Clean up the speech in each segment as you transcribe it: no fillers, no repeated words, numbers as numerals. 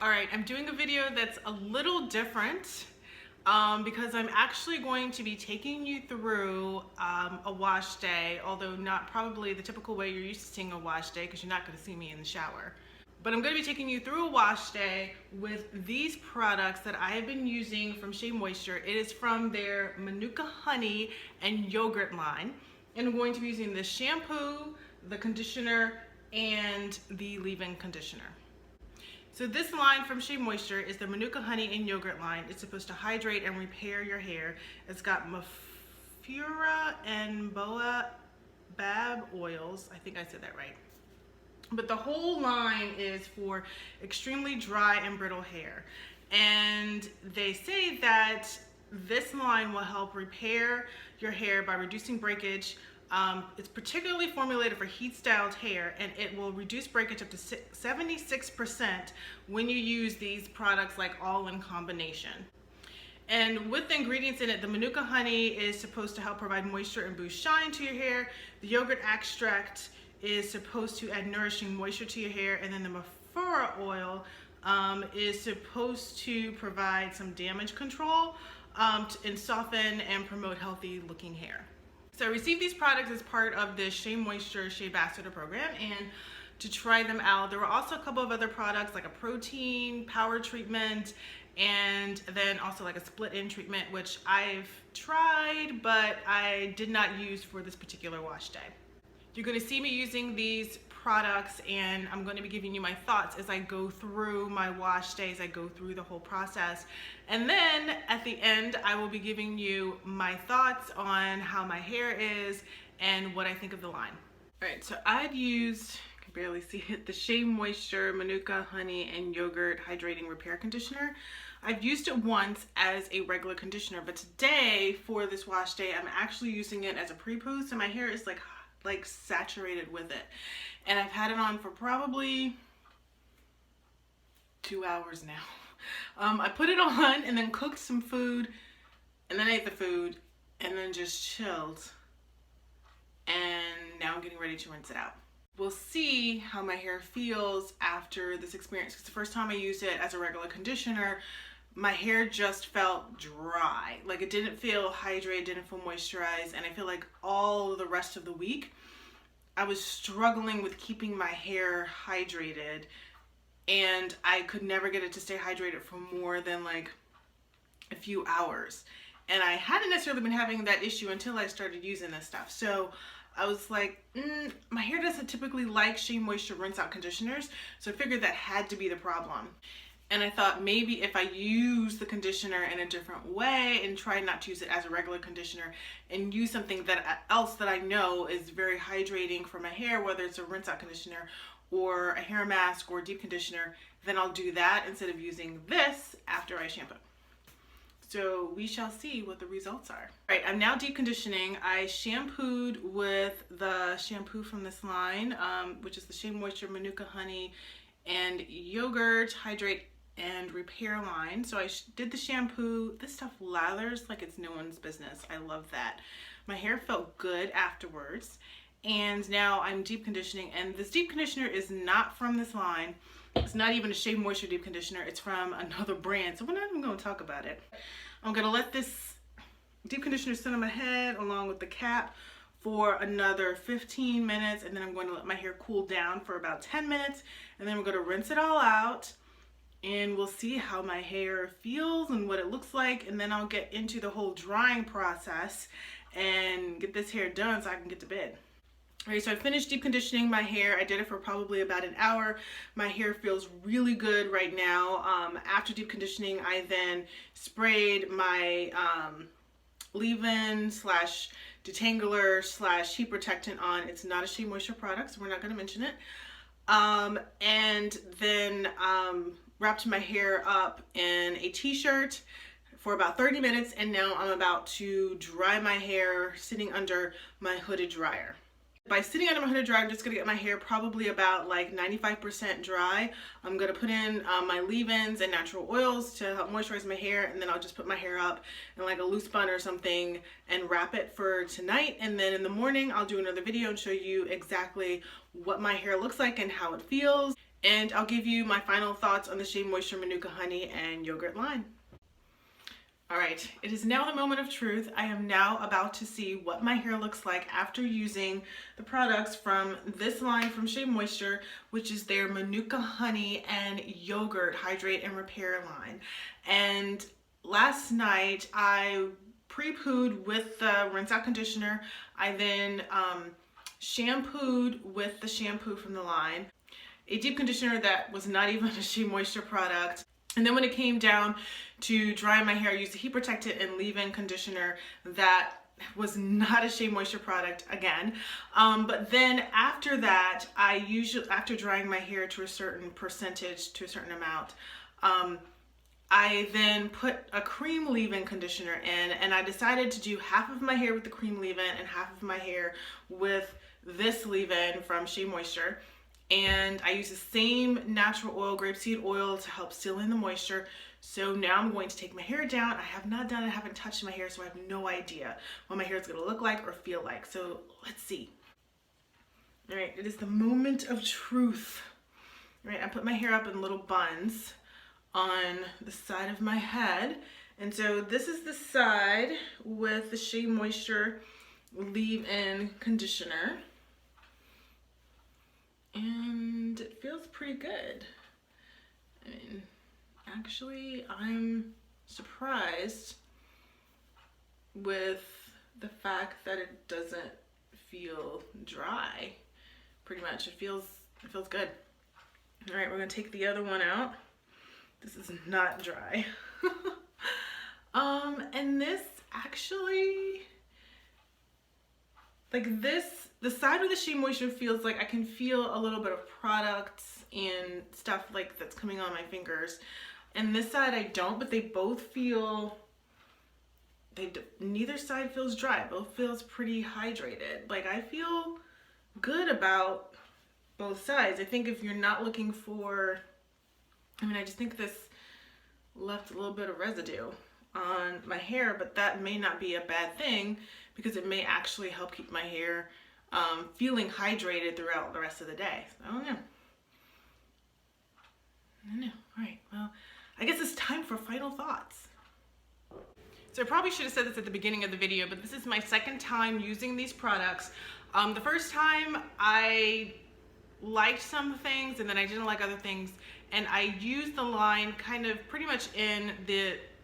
All right, I'm doing a video that's a little different because I'm actually going to be taking you through a wash day, although not probably the typical way you're used to seeing a wash day because you're not going to see me in the shower. But I'm going to be taking you through a wash day with these products that I have been using from SheaMoisture. It is from their Manuka honey and yogurt line. And I'm going to be using the shampoo, the conditioner, and the leave-in conditioner. So this line from SheaMoisture is the Manuka honey and yogurt line. It's supposed to hydrate and repair your hair. It's got Mafura and Baobab oils. I think I said that right. But the whole line is for extremely dry and brittle hair. And they say that this line will help repair your hair by reducing breakage. It's particularly formulated for heat-styled hair, and it will reduce breakage up to 76% when you use these products like all in combination. And with the ingredients in it, the Manuka honey is supposed to help provide moisture and boost shine to your hair. The yogurt extract is supposed to add nourishing moisture to your hair, and then the Mafura oil is supposed to provide some damage control and soften and promote healthy looking hair. So I received these products as part of the SheaMoisture Shea Ambassador program, and to try them out. There were also a couple of other products like a protein power treatment, and then also like a split-in treatment, which I've tried but I did not use for this particular wash day. You're going to see me using these products, and I'm going to be giving you my thoughts as I go through my wash days. I go through the whole process, and then at the end I will be giving you my thoughts on how my hair is and what I think of the line. All right, so I've used, I can barely see it, the SheaMoisture Manuka honey and yogurt hydrating repair conditioner. I've used it once as a regular conditioner, but today for this wash day I'm actually using it as a pre-poo, so my hair is like saturated with it, and I've had it on for probably 2 hours now. I put it on and then cooked some food and then ate the food and then just chilled, and now I'm getting ready to rinse it out. We'll see how my hair feels after this experience, because the first time I used it as a regular conditioner, my hair just felt dry. Like it didn't feel hydrated, didn't feel moisturized, and I feel like all the rest of the week I was struggling with keeping my hair hydrated, and I could never get it to stay hydrated for more than like a few hours. And I hadn't necessarily been having that issue until I started using this stuff. So I was like, my hair doesn't typically like SheaMoisture rinse out conditioners, so I figured that had to be the problem. And I thought maybe if I use the conditioner in a different way and try not to use it as a regular conditioner and use something else that I know is very hydrating for my hair, whether it's a rinse out conditioner or a hair mask or deep conditioner, then I'll do that instead of using this after I shampoo. So we shall see what the results are. All right, I'm now deep conditioning. I shampooed with the shampoo from this line, which is the SheaMoisture Manuka honey and yogurt hydrate and repair line. So I did the shampoo. This stuff lathers like it's no one's business. I love that. My hair felt good afterwards, and now I'm deep conditioning, and this deep conditioner is not from this line. It's not even a SheaMoisture deep conditioner. It's from another brand, so we're not even going to talk about it. I'm going to let this deep conditioner sit on my head along with the cap for another 15 minutes, and then I'm going to let my hair cool down for about 10 minutes, and then we're going to rinse it all out, and we'll see how my hair feels and what it looks like, and then I'll get into the whole drying process and get this hair done so I can get to bed. Alright, so I finished deep conditioning my hair. I did it for probably about an hour. My hair feels really good right now. After deep conditioning, I then sprayed my leave-in slash detangler slash heat protectant on. It's not a SheaMoisture product, so we're not going to mention it. And then wrapped my hair up in a t-shirt for about 30 minutes, and now I'm about to dry my hair sitting under my hooded dryer. By sitting under my hooded dryer, I'm just going to get my hair probably about like 95% dry. I'm going to put in my leave-ins and natural oils to help moisturize my hair, and then I'll just put my hair up in like a loose bun or something and wrap it for tonight. And then in the morning, I'll do another video and show you exactly what my hair looks like and how it feels. and I'll give you my final thoughts on the SheaMoisture Manuka Honey and Yogurt line. Alright, it is now the moment of truth. I am now about to see what my hair looks like after using the products from this line from SheaMoisture, which is their Manuka Honey and Yogurt Hydrate and Repair line. And last night I pre-pooed with the rinse out conditioner. I then shampooed with the shampoo from the line. A deep conditioner that was not even a SheaMoisture product. And then when it came down to dry my hair, I used a heat protectant and leave-in conditioner that was not a SheaMoisture product again. But then after that, after drying my hair to a certain percentage, to a certain amount, I then put a cream leave-in conditioner in, and I decided to do half of my hair with the cream leave-in and half of my hair with this leave-in from SheaMoisture. And I use the same natural oil, grapeseed oil, to help seal in the moisture. So now I'm going to take my hair down. I have not done it, I haven't touched my hair, so I have no idea what my hair is going to look like or feel like. So let's see. All right, it is the moment of truth. All right, I put my hair up in little buns on the side of my head. And so this is the side with the SheaMoisture leave-in conditioner. And it feels pretty good. I mean, actually, I'm surprised with the fact that it doesn't feel dry. Pretty much, it feels good. All right, we're gonna take the other one out. This is not dry. And this actually, like this, the side of the SheaMoisture feels like I can feel a little bit of products and stuff like that's coming on my fingers. And this side I don't, but they both feel, neither side feels dry. Both feels pretty hydrated. Like I feel good about both sides. I think if you're not looking for, I mean, I just think this left a little bit of residue on my hair, but that may not be a bad thing because it may actually help keep my hair feeling hydrated throughout the rest of the day. I don't know. All right, well, I guess it's time for final thoughts. So I probably should have said this at the beginning of the video, but this is my second time using these products. The first time I liked some things and then I didn't like other things, and I used the line kind of pretty much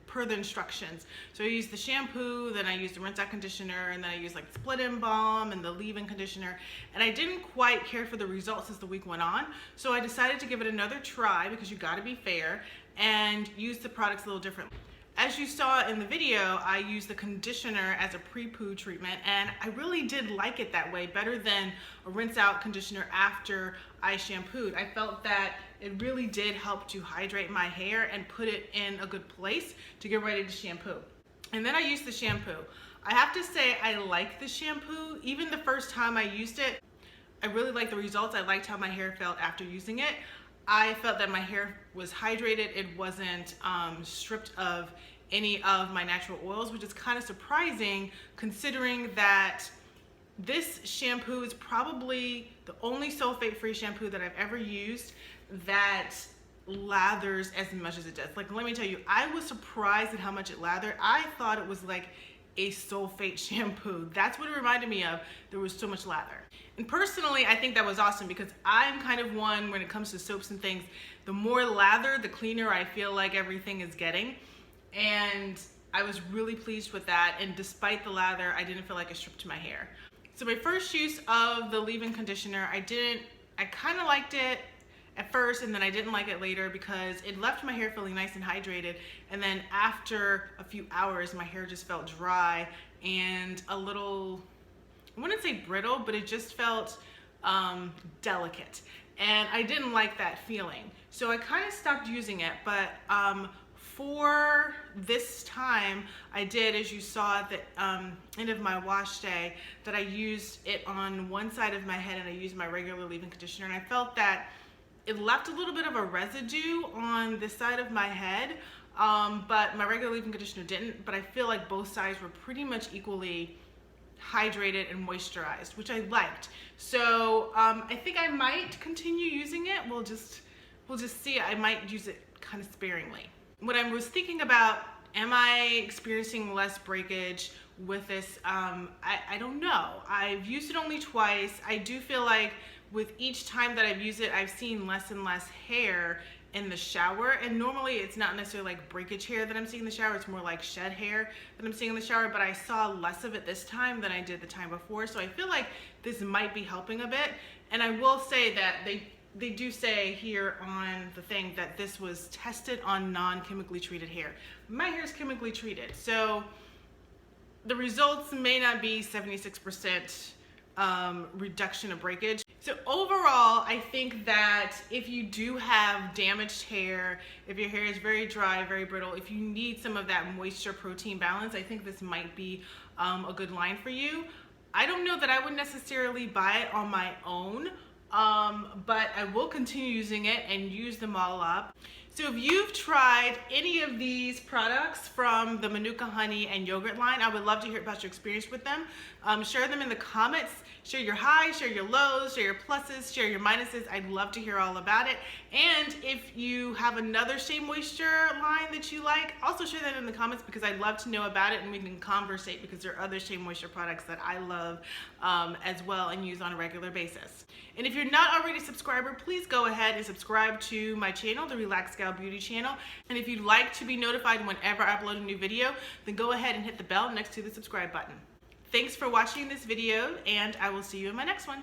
per the instructions. So I used the shampoo, then I used the rinse out conditioner, and then I used like the split-in balm and the leave-in conditioner, and I didn't quite care for the results as the week went on, so I decided to give it another try because you got to be fair and use the products a little differently. As you saw in the video, I used the conditioner as a pre-poo treatment, and I really did like it that way, better than a rinse out conditioner after I shampooed. I felt that it really did help to hydrate my hair and put it in a good place to get ready to shampoo. And then I used the shampoo. I have to say I like the shampoo. Even the first time I used it, I really liked the results. I liked how my hair felt after using it. I felt that my hair was hydrated. It wasn't stripped of any of my natural oils, which is kind of surprising considering that this shampoo is probably the only sulfate-free shampoo that I've ever used that lathers as much as it does. Like, let me tell you, I was surprised at how much it lathered. I thought it was like a sulfate shampoo. That's what it reminded me of. There was so much lather. And personally, I think that was awesome because I'm kind of one, when it comes to soaps and things, the more lather, the cleaner I feel like everything is getting. And I was really pleased with that. And despite the lather, I didn't feel like it stripped my hair. So my first use of the leave-in conditioner, I kind of liked it at first, and then I didn't like it later because it left my hair feeling nice and hydrated, and then after a few hours my hair just felt dry and a little, I wouldn't say brittle, but it just felt delicate, and I didn't like that feeling, so I kind of stopped using it. But for this time I did, as you saw at the end of my wash day, that I used it on one side of my head and I used my regular leave-in conditioner, and I felt that it left a little bit of a residue on this side of my head, but my regular leave-in conditioner didn't. But I feel like both sides were pretty much equally hydrated and moisturized, which I liked. So I think I might continue using it. We'll just see. I might use it kind of sparingly. When I was thinking about, am I experiencing less breakage with this? I don't know. I've used it only twice. I do feel like with each time that I've used it, I've seen less and less hair in the shower, and normally it's not necessarily like breakage hair that I'm seeing in the shower, it's more like shed hair that I'm seeing in the shower, but I saw less of it this time than I did the time before, so I feel like this might be helping a bit. And I will say that they do say here on the thing that this was tested on non-chemically treated hair. My hair is chemically treated, so the results may not be 76% reduction of breakage. So overall, I think that if you do have damaged hair, if your hair is very dry, very brittle, if you need some of that moisture protein balance, I think this might be a good line for you. I don't know that I would necessarily buy it on my own, but I will continue using it and use them all up. So if you've tried any of these products from the Manuka honey and yogurt line, I would love to hear about your experience with them. Share them in the comments. Share your highs, share your lows, share your pluses, share your minuses. I'd love to hear all about it. And if you have another SheaMoisture line that you like, also share that in the comments, because I'd love to know about it and we can conversate, because there are other SheaMoisture products that I love as well and use on a regular basis. And if you're not already a subscriber, please go ahead and subscribe to my channel, the ARelaxedGal Beauty channel. And if you'd like to be notified whenever I upload a new video, then go ahead and hit the bell next to the subscribe button. Thanks for watching this video, and I will see you in my next one.